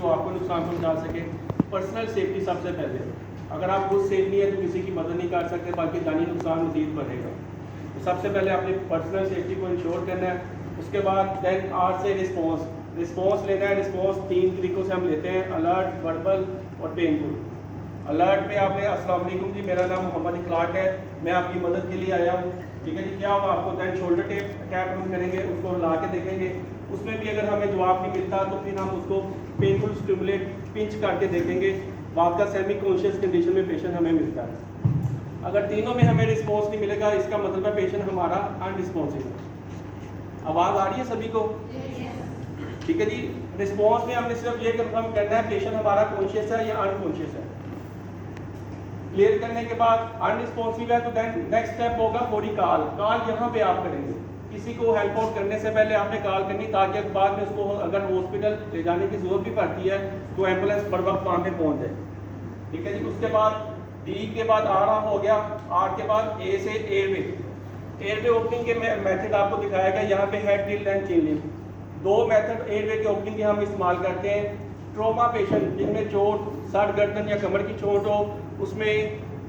जो आपको नुकसान पहुंचा सके। पर्सनल सेफ्टी सबसे पहले, अगर आप खुद सेफ नहीं है तो किसी की मदद नहीं कर सकते, बाकी जानी नुकसान मजीद बढ़ेगा। तो सबसे पहले अपनी पर्सनल सेफ्टी को इंश्योर करना है। उसके बाद देन आर से रिस्पॉन्स लेना है। रिस्पॉन्स 3 तरीक़ों से हम लेते हैं, अलर्ट, वर्बल और पेनफुल। अलर्ट में आपने अस्सलाम वालेकुम जी, मेरा नाम मोहम्मद इखलाक है, मैं आपकी मदद के लिए आया हूँ, ठीक है जी, क्या हुआ आपको? दैन शोल्डर टैप हम करेंगे, उसको ला के देखेंगे। उसमें भी अगर हमें जवाब नहीं मिलता तो फिर हम उसको पेनफुल स्टिमुलेट पिंच करके देखेंगे। बात का सेमी कॉन्शियस कंडीशन में पेशेंट हमें मिलता है। अगर तीनों में हमें रिस्पॉन्स नहीं मिलेगा, इसका मतलब है पेशेंट हमारा अनरिस्पॉन्सिव है। आवाज़ आ रही है सभी को? ठीक है जी। रिस्पॉन्स में हमने सिर्फ ये कंफर्म करना है पेशेंट हमारा कॉन्शियस है या अनकॉन्शियस है। क्लियर करने के बाद अनरिस्पॉन्सिव है तो देन नेक्स्ट स्टेप होगा बॉडी कॉल। कॉल यहाँ पे आप करेंगे, किसी को हेल्प आउट करने से पहले आपने कॉल करनी, ताकि बाद में उसको अगर हॉस्पिटल ले जाने की जरूरत भी पड़ती है तो एम्बुलेंस बर वक्त वहाँ पे पहुँच जाए। ठीक है जी। उसके बाद डी के बाद आर हो गया, आर के बाद ए से एयरवे ओपनिंग के मेथड आपको दिखाया गया। यहाँ पे head, tilt and chilling, 2 method airway के ओपनिंग के हम इस्तेमाल करते हैं। ट्रोमा पेशेंट जिनमें चोट, सर, गर्दन या कमर की चोट हो, उसमें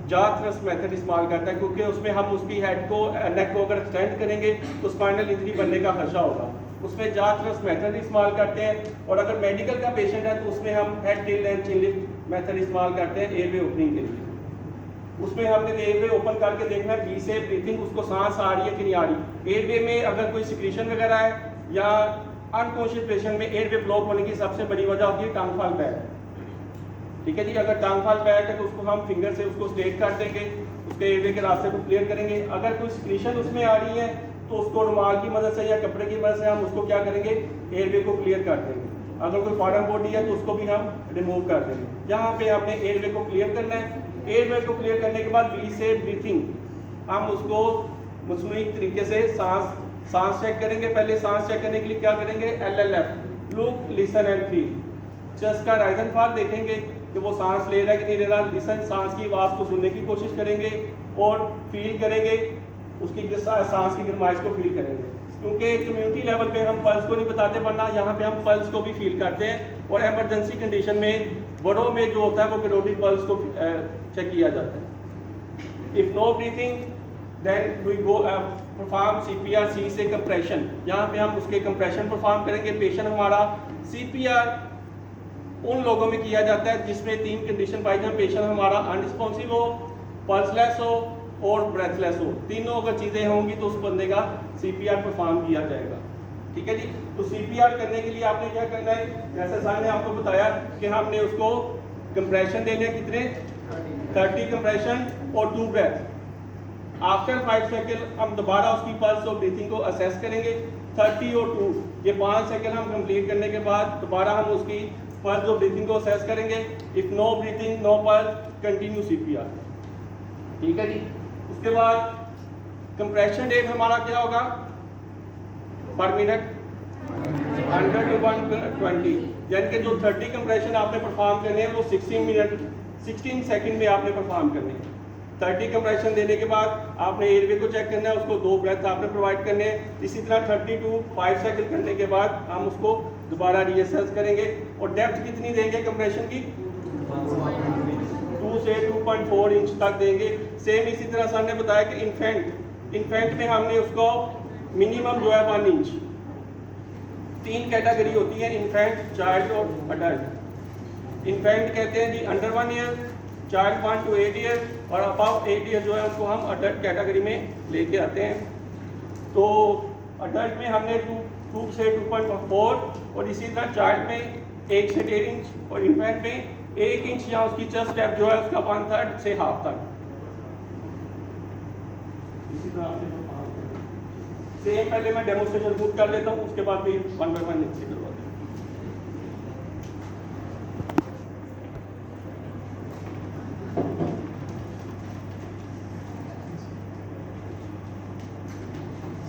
जा थ्रस्ट मेथड इस्तेमाल करता है, क्योंकि उसमें हम उसकी हेड को, नेक को अगर एक्सटेंड करेंगे तो स्पाइनल इंजरी बनने का खदशा होगा। उसमें जा थ्रस्ट मेथड इस्तेमाल करते हैं। और अगर मेडिकल का पेशेंट है तो उसमें हम head, tilt and chilling method इस्तेमाल करते हैं एयरवे ओपनिंग के लिए। उसमें हमने एयरवे ओपन करके देखना है बी से ब्रीथिंग, उसको सांस आ रही है कि नहीं आ रही। एयरवे में अगर कोई सिक्रीशन वगैरह है या अनकॉन्शियस पेशेंट में एयरवे ब्लॉक होने की सबसे बड़ी वजह होती है टंग फॉल बैक। ठीक है जी। अगर टंग फॉल बैक है तो उसको हम फिंगर से उसको स्ट्रेट कर देंगे, उसके एयरवे के रास्ते को क्लियर करेंगे। अगर कोई सिक्रीशन उसमें आ रही है तो उसको रुमाल की मदद से या कपड़े की मदद से हम उसको क्या करेंगे, एयरवे को क्लियर कर देंगे। अगर कोई फॉरेन बॉडी है तो उसको भी हम रिमूव कर देंगे। यहाँ पे हमने एयरवे को क्लियर करना है। एयरवे को क्लियर करने के बाद बी से ब्रीथिंग, हम उसको मसनूई तरीके से सांस चेक करेंगे। पहले सांस चेक करने के लिए क्या करेंगे, LLF, look, listen and feel. Chest का राइज एंड फॉल देखेंगे कि वो सांस ले रहा है कि नहीं ले रहा। लिसन, सांस की आवाज़ को सुनने की कोशिश करेंगे और फील करेंगे, उसकी सांस की गरमाइश को फील करेंगे। क्योंकि कम्युनिटी लेवल पे हम पल्स को नहीं बताते, वरना यहाँ पे हम पल्स को भी फील करते हैं। और एमरजेंसी कंडीशन में बड़ों में जो होता है वो कैरोटिड पल्स को चेक किया जाता है। If no breathing then we go perform CPR, C से कंप्रेशन। यहाँ पे हम उसके कंप्रेशन परफॉर्म करेंगे। पेशेंट हमारा CPR उन लोगों में किया जाता है जिसमें 3 कंडीशन पाई जाए, पेशेंट हमारा अनरिस्पॉन्सिव हो, पल्सलेस हो और ब्रेथलेस हो। तीनों अगर चीज़ें होंगी तो उस बंदे का CPR परफॉर्म किया जाएगा। ठीक है जी। तो CPR करने के लिए आपने क्या करना है, जैसे सर ने आपको बताया कि हमने उसको कंप्रेशन देने कितने, 30 कंप्रेशन और 2 ब्रेथ। आफ्टर 5 सेकेंड हम दोबारा उसकी पल्स और ब्रीथिंग को असेस करेंगे। 30 और 2, ये 5 सेकेंड हम कंप्लीट करने के बाद दोबारा हम उसकी पल्स और ब्रीथिंग को असेस करेंगे। If no breathing, no pulse, continue CPR। ठीक है जी। उसके बाद कंप्रेशन रेट हमारा क्या होगा, पर मिनट 100 to 120, यानी कि जो 30 कंप्रेशन आपने परफॉर्म करने हैं वो 16 सेकंड में आपने परफॉर्म करने हैं। 30 कंप्रेशन देने के बाद आपने एयरवे को चेक करना है, उसको 2 ब्रेथ आपने प्रोवाइड करने हैं। इसी तरह 30 to 5 सेकंड करने के बाद हम उसको दोबारा रीअसेस करेंगे। और डेप्थ कितनी देंगे कंप्रेशन की, 2 से 2.4 इंच तक देंगे। सेम इसी तरह सर ने बताया कि इन्फेंट में हमने उसको मिनिमम जो है 1 इंच। 3 कैटेगरी होती है, इन्फेंट, चाइल्ड और अडल्ट। इन्फेंट कहते हैं जी under 1 year, child 1 to 8 year और अबव 8 ईयर जो है उसको हम अडल्ट कैटेगरी में लेके आते हैं। तो अडल्ट में हमने 2 से 2.4 और इसी तरह चाइल्ड में 1 से 1.5 इंच और इन्फेंट में 1 इंच या उसकी चेस्ट डेप्थ जो है उसका 1/3 से हाफ तक। इसी तरह सेम पहले मैं डेमोस्ट्रेशन खुद कर लेता हूँ, उसके बाद फिर 1 by 1 नीचे करवाते हैं।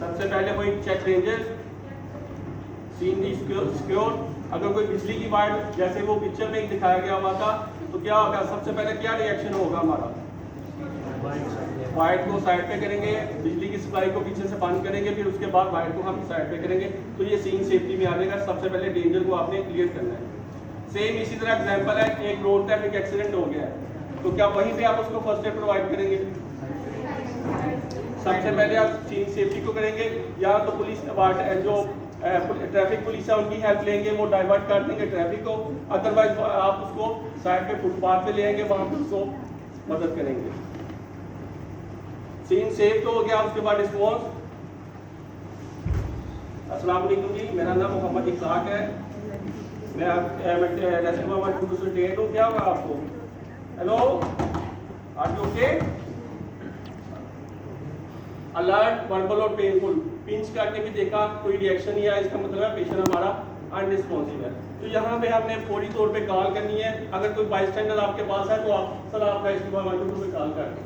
सबसे पहले वही check ranges, scene the secure. अगर कोई बिजली की वायर जैसे वो पिक्चर में दिखाया गया हुआ था तो क्या होगा, सबसे पहले क्या रिएक्शन होगा हमारा, वायर को साइड पे करेंगे, बिजली की सप्लाई को पीछे से बंद करेंगे, फिर उसके बाद वायर को हम साइड पे करेंगे। तो ये सीन सेफ्टी में आ जाएगा। सबसे पहले डेंजर को आपने क्लियर करना है। सेम इसी तरह एग्जांपल है, एक रोड ट्रैफिक एक्सीडेंट हो गया है, तो क्या वहीं पे आप उसको फर्स्ट एड प्रोवाइड करेंगे? सबसे पहले आप सीन सेफ्टी को करेंगे, या तो पुलिस जो ट्रैफिक पुलिस है उनकी हेल्प लेंगे, वो डाइवर्ट कर देंगे ट्रैफिक को, अदरवाइज आप उसको साइड पे फुटपाथ पे ले आएंगे, वहां पे उसको मदद करेंगे। सीन सेफ तो हो गया। उसके बाद रिस्पॉन्स। अस्सलाम वालेकुम जी, मेरा नाम मोहम्मद इकसाक है, मैं रेस्क्यू 128 हूँ। क्या होगा आपको? Hello, are you okay? Alert, verbal और पेनफुल, पिंच करके भी देखा, कोई रिएक्शन नहीं आया, इसका मतलब है पेशेंट हमारा अनरिस्पॉन्सिव है। तो यहाँ पे हमने फौरी तौर पे कॉल करनी है। अगर कोई बाईस्टैंडर आपके पास है तो आप सर आपका रेस्क्यू 112 पे कॉल कर दें,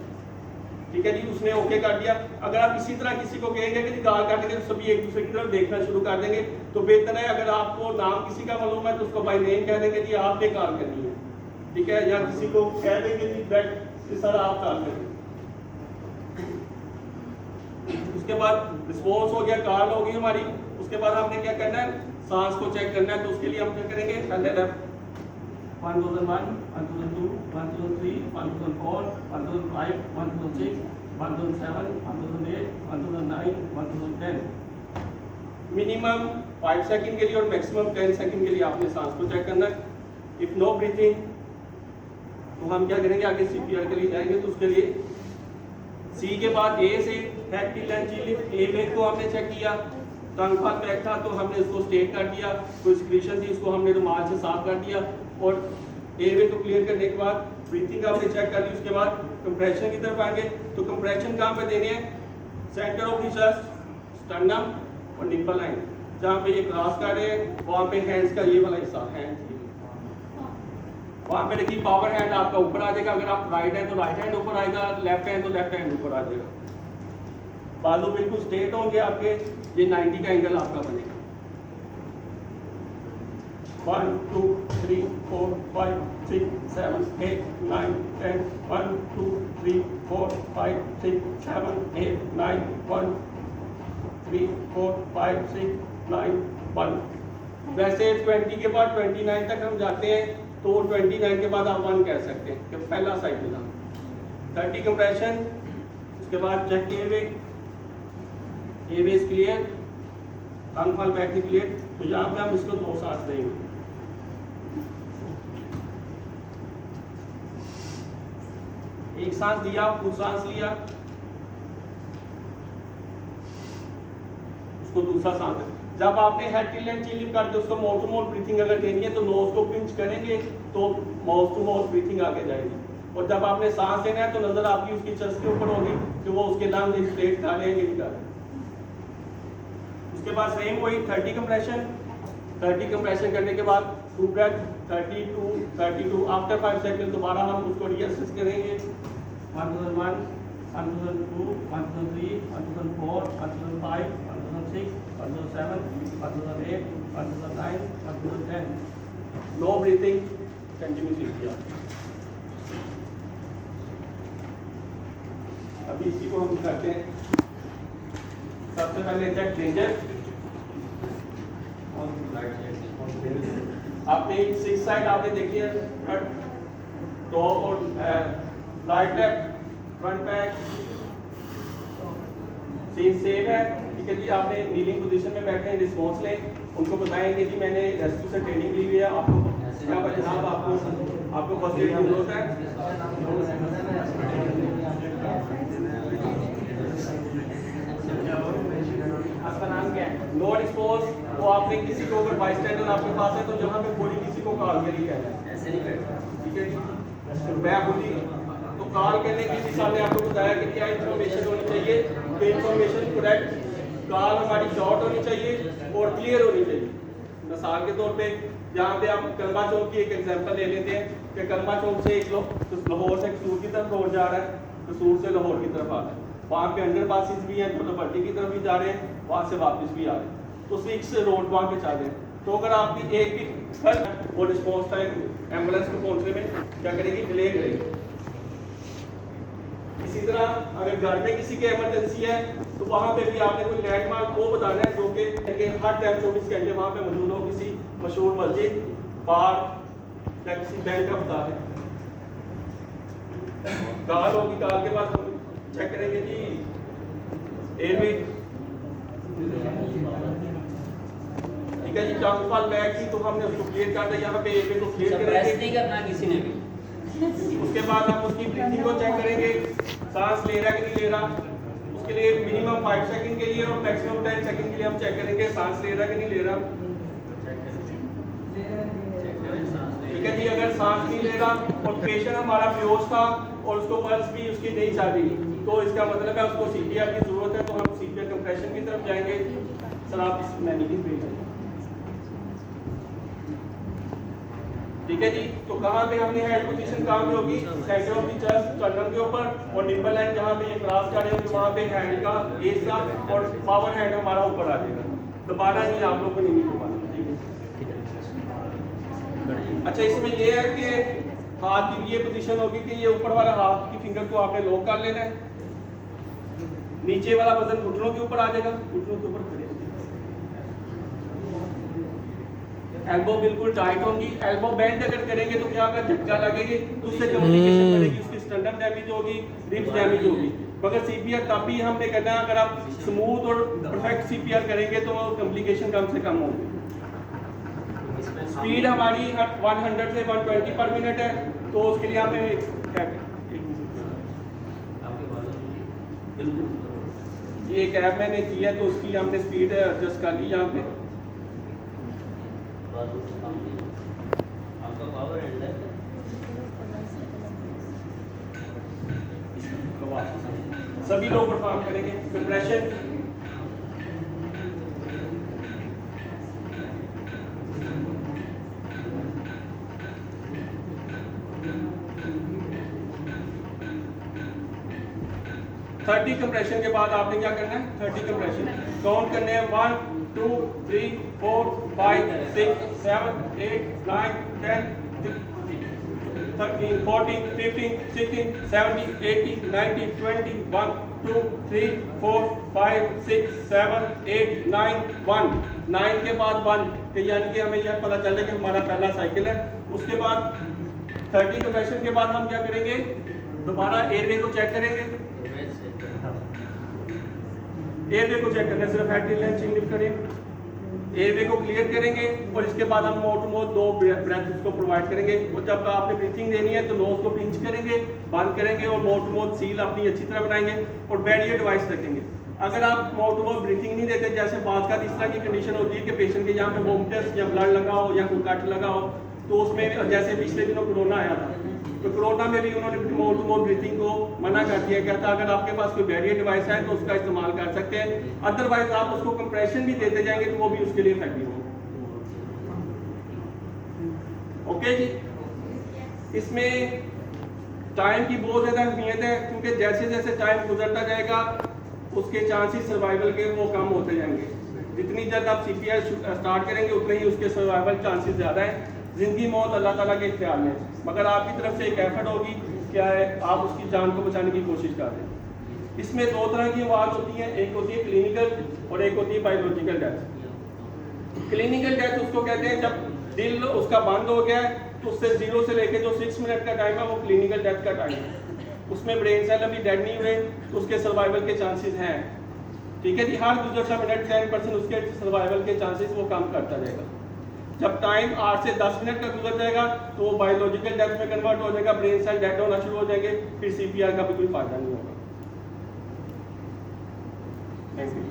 ठीक है जी। उसने ओके कर दिया। अगर आप इसी तरह किसी को कहेंगे कि कॉल कर देंगे तो सभी एक दूसरे की तरफ देखना शुरू कर देंगे, तो बेहतर है अगर आपको नाम किसी का मालूम है तो उसको बाय नेम कह देंगे जी आपने कॉल करनी है, ठीक है, या किसी को कह देंगे जी दैट सर आप कॉल करें। उसके बाद रिस्पॉन्स हो गया, कॉल हो गई हमारी। उसके बाद हमने क्या करना है, सांस को चेक करना है। तो उसके लिए हम क्या करेंगे, पहले 1001, 1002, 1003, 1004, 1005, 1006, 1007, 1008, 1009, 1010। मिनिमम 5 सेकंड के लिए और मैक्सिमम 10 सेकंड के लिए आपने सांस को चेक करना है। इफ नो ब्रीथिंग तो हम क्या करेंगे, आगे सीपीआर के लिए जाएंगे। तो उसके लिए सी के बाद ए से फैक्टिल एंड चिलिफ, ए वेग को हमने चेक किया, टंग पर बैक था तो हमने इसको स्टेट कर दिया, कोई सिक्रीशन थी उसको हमने रुमाल से साफ कर दिया, और ए वेग को क्लियर करने के बाद ब्रीथिंग आपने चेक कर ली। उसके बाद कंप्रेशन की तरफ आएंगे। तो कंप्रेशन कहाँ पे देने हैं, centre of the chest, sternum और निपल लाइन, जहाँ पे ये क्रॉस कर रहे हैं वहाँ पे हैंड्स का ये वाला हिस्सा, हैंड्स वहाँ पे देखिए पावर हैंड आपका ऊपर आ जाएगा। अगर आप राइट है तो राइट हैंड ऊपर आएगा, लेफ्ट हैंड तो लेफ्ट हैंड ऊपर आ जाएगा। बाजू बिल्कुल स्ट्रेट होंगे आपके, ये 90 का एंगल आपका बनेगा। 1 2 3 4 5 6 7 8 9 10 1 2 3 4 5 6 7 8 9 1 3 4 5 6 9 1। वैसे 20 के बाद 29 तक हम जाते हैं, तो 29 के बाद आप 1 कह सकते हैं कि पहला साइकिल था। 30 कंप्रेशन, उसके बाद चेक एवेज क्लियर, टंग फॉल बैक क्लियर। तो यहाँ पे हम इसको 2 सांस देंगे। एक सांस दिया, कुछ सांस लिया, उसको दूसरा सांस है। जब आपने head till and chill lip करते उसको माउथ टू माउथ ब्रीथिंग अगर देनी है तो नोज को पिंच करेंगे तो माउथ टू माउथ ब्रीथिंग आगे जाएगी। और जब आपने सांस लेना है तो नजर आपकी उसकी चेस्ट के ऊपर होगी कि वो उसके लंग्स इंफ्लेट कर रहे हैं कि नहीं कर रहे। उसके बाद सेम वही 30 कंप्रेशन। 30 कंप्रेशन करने के बाद 2 ब्रेथ, 32 आफ्टर 5 सेकंड दोबारा हम उसको रीअसेस करेंगे। 1001, 1002, 1003, 1004, 1005, 1006, 1007, 1008, 1009, 1010। नो ब्रीथिंग, कंटिन्यू किया। अभी इसी को हम करते हैं। सबसे पहले चेक डेंजर, आपने 6 साइड आपने देखी है, टॉप और right left front back, scene same है, ठीक है जी। आपने नीलिंग पोजीशन में बैठे हैं, रिस्पॉन्स लें, उनको बताएंगे जी मैंने रेस्क्यू से ट्रेनिंग ली हुई है, आपको क्या जनाब आपको फर्स्ट एड की जरूरत है। आपका नाम क्या है? नो रिस्पॉन्स, तो आपने किसी को अगर बाईस्टैंडर आपके पास है तो जहाँ पे बोली किसी को कॉल करिए कहना है, ऐसे नहीं करना, ठीक है जी। बैक होती तो कॉल करने की मिसाल ने आपको बताया कि क्या इन्फॉर्मेशन होनी चाहिए, तो इन्फॉर्मेशन करेक्ट, कॉल हमारी शॉर्ट होनी चाहिए और क्लियर होनी चाहिए। मिसाल के तौर पे जहाँ पे आप कलमा चौक की एक एग्जांपल ले लेते हैं कि कलमा चौक से एक लोग तो लाहौर से कसूर की तरफ रोड जा रहा है, कसूर से लाहौर की तरफ आ रहा है, वहाँ पे अंडर पासिस भी हैं, तो लपट्टी की तरफ भी जा रहे हैं, वहाँ से वापस भी आ रहे हैं, तो 6 रोड वहाँ पे चल रहे हैं। तो अगर आपकी एक भी वो रिस्पॉन्स टाइम एम्बुलेंस को पहुँचने में क्या करेगी, डिले करेगी। इसी तरह अगर घर में किसी की इमरजेंसी है तो वहाँ पे भी आपने कोई लैंडमार्क वो बताना है जो कि हर टाइम 24 घंटे वहाँ पे मौजूद हो, किसी मशहूर मस्जिद, पार्क, या किसी बैंक का बता है। कार होगी, कार के बाद हम चेक करेंगे जी एयरवे, ठीक है जी। ट्रांसफाल बैग की तो हमने उसको क्लियर कर दिया, यहाँ पे एयरवे को क्लियर करेंगे, नहीं करना किसी ने भी। उसके बाद हम उसकी ब्रीथिंग को चेक करेंगे, सांस ले रहा है कि नहीं ले रहा। उसके लिए मिनिमम 5 सेकंड के लिए और मैक्सिमम 10 सेकंड के लिए हम चेक करेंगे सांस ले रहा है कि नहीं ले रहा, ठीक है जी। अगर सांस नहीं ले रहा और पेशेंट हमारा बेहोश था और उसको पल्स भी उसकी नहीं चल रही, तो इसका मतलब है उसको सीपीआर की जरूरत है, तो हम सीपीआर कंप्रेशन की तरफ जाएंगे। सर आप इस मैनुअल पे जाइए, ठीक है जी। तो कहाँ पे हमने हेड पोजीशन कहाँ पे होगी, centre of the chest sternum के ऊपर, और निप्पल लाइन जहाँ पे ये क्रॉस कर रहे होंगे वहाँ पे हैंड का एज का और पावर हैंड हमारा ऊपर आ जाएगा। दोबारा नहीं, आप लोगों को नहीं घुमाना, ठीक है। अच्छा, इसमें ये है कि हाथ की ये पोजीशन होगी कि ये ऊपर वाला हाथ की फिंगर को आपने लॉक कर लेना है, नीचे वाला वजन घुटनों के ऊपर आ जाएगा, घुटनों के ऊपर खड़े। एल्बो बिल्कुल टाइट होंगी, एल्बो बेंड अगर करेंगे तो क्या होगा, झटका लगेगी तो उससे कम्युनिकेशन बढ़ेगी, उसकी स्टर्नम डैमेज होगी, रिब्स डैमेज होगी। मगर सीपीआर तब भी हमने करना है अगर आप स्मूथ और परफेक्ट सीपीआर करेंगे तो कॉम्प्लिकेशन कम से कम होंगे। स्पीड हमारी 100 से 120 पर मिनट है, तो उसके लिए हमें ये कैब मैंने की है तो उसकी हमने स्पीड एडजस्ट कर ली यहाँ पे। आपका पावर हैंड है, सभी लोग परफॉर्म करेंगे कंप्रेशन। थर्टी कंप्रेशन के बाद आपने क्या करना है, 30 कंप्रेशन काउंट करने हैं। 1 2 3 4 5 6 7 8 9 10 13 14 15 16 17 18 19 20 1 2 3 4 5 6 7 8 9 1 9 के बाद 1, तो यानी कि हमें यह पता चल रहा है कि हमारा पहला साइकिल है। उसके बाद 30 कंप्रेशन के बाद हम क्या करेंगे, दोबारा एयरवे को चेक करेंगे। एयरवे को चेक करना है, सिर्फ हेड लेंथ लिफ्ट करें, एयरवे को क्लियर करेंगे और इसके बाद हम माउथ टू माउथ 2 ब्रेथ को प्रोवाइड करेंगे। और जब आपने ब्रीथिंग देनी है तो नोज को पिंच करेंगे, बंद करेंगे और माउथ टू माउथ सील अपनी अच्छी तरह बनाएंगे और बेड डिवाइस रखेंगे। अगर आप माउथ टू माउथ ब्रीथिंग नहीं देते, जैसे बात का इस तरह की कंडीशन होती है कि पेशेंट के यहाँ पे वोमिटस या ब्लड लगा हो या कोई कट लगा हो, तो उसमें जैसे पिछले दिनों कोरोना आया था, तो कोरोना में भी उन्होंने माउथ टू माउथ ब्रीथिंग को मना कर दिया गया था। अगर आपके पास कोई बैरियर डिवाइस है तो उसका इस्तेमाल कर सकते हैं, अदरवाइज आप उसको कंप्रेशन भी देते जाएंगे तो वो भी उसके लिए इफेक्टिव होगा। ओके जी, इसमें टाइम की बहुत ज्यादा अहमियत है, क्योंकि जैसे जैसे टाइम गुजरता जाएगा उसके चांसेस सर्वाइवल के वो कम होते जाएंगे। जितनी जल्द आप सीपीआर स्टार्ट करेंगे उतने ही उसके सर्वाइवल चांसेस ज्यादा है। जिंदगी मौत अल्लाह ताला के इख्तियार में, मगर आपकी तरफ से एक एफर्ट होगी क्या है, आप उसकी जान को बचाने की कोशिश कर रहे हैं। इसमें 2 तरह की आवाज़ होती है, एक होती है क्लिनिकल और एक होती है बायोलॉजिकल डेथ। क्लिनिकल डेथ उसको कहते हैं जब दिल उसका बंद हो गया है, तो उससे 0 से लेके जो 6 मिनट का टाइम है वो क्लिनिकल डेथ का टाइम है। उसमें ब्रेन सेल अभी डेड नहीं हुए तो उसके सर्वाइवल के चांसेस हैं, ठीक है जी। हर गुजरता मिनट 10% उसके सर्वाइवल के चांसेस वो कम करता जाएगा। जब टाइम 8 से 10 मिनट का गुजर जाएगा तो वो बायोलॉजिकल डेथ में कन्वर्ट हो जाएगा, ब्रेन सेल डेड होना शुरू हो जाएंगे, फिर सीपीआर का भी कोई फायदा नहीं होगा। Thank you.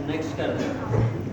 नेक्स्ट कर रहे हैं।